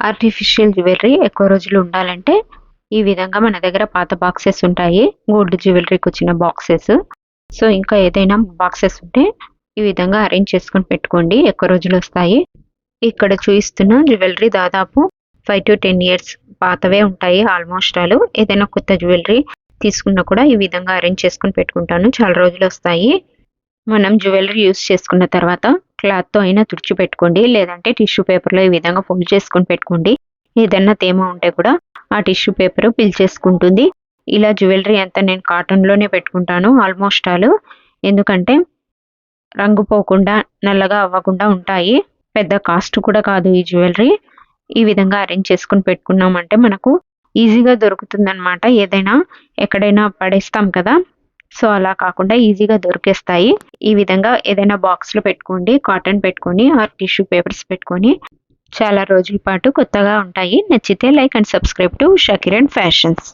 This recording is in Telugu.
ఆర్టిఫిషియల్ జ్యువెలరీ ఎక్కువ రోజులు ఉండాలంటే ఈ విధంగా మన దగ్గర పాత బాక్సెస్ ఉంటాయి. గోల్డ్ జ్యువెలరీకి వచ్చిన బాక్సెస్. సో ఇంకా ఏదైనా బాక్సెస్ ఉంటే ఈ విధంగా అరేంజ్ చేసుకొని పెట్టుకోండి. ఎక్కువ రోజులు వస్తాయి. ఇక్కడ చూపిస్తున్న జ్యువెలరీ దాదాపు 5 to 10 ఇయర్స్ పాతవే ఉంటాయి ఆల్మోస్ట్ ఆల్. ఏదైనా కొత్త జ్యువెలరీ తీసుకున్నా కూడా ఈ విధంగా అరేంజ్ చేసుకొని పెట్టుకుంటాను. చాలా రోజులు వస్తాయి. మనం జ్యువెలరీ యూస్ చేసుకున్న తర్వాత క్లాత్తో అయినా తుడిచిపెట్టుకోండి. లేదంటే టిష్యూ పేపర్లో ఈ విధంగా ఫోల్డ్ చేసుకొని పెట్టుకోండి. ఏదన్నా తేమ ఉంటే కూడా ఆ టిష్యూ పేపర్ పీల్చేసుకుంటుంది. ఇలా జ్యువెలరీ అంతా నేను కాటన్లోనే పెట్టుకుంటాను ఆల్మోస్ట్ ఆల్. ఎందుకంటే రంగు పోకుండా నల్లగా అవ్వకుండా ఉంటాయి. పెద్ద కాస్ట్ కూడా కాదు ఈ జ్యువెలరీ. ఈ విధంగా అరేంజ్ చేసుకుని పెట్టుకున్నామంటే మనకు ఈజీగా దొరుకుతుందన్నమాట. ఏదైనా ఎక్కడైనా పడేస్తాం కదా, సో అలా కాకుండా ఈజీగా దొరికేస్తాయి. ఈ విధంగా ఏదైనా బాక్స్లో పెట్టుకోండి. కాటన్ పెట్టుకొని ఆర్ టిష్యూ పేపర్స్ పెట్టుకొని చాలా రోజుల పాటు కొత్తగా ఉంటాయి. నచ్చితే like and subscribe to Usha Kiran fashions.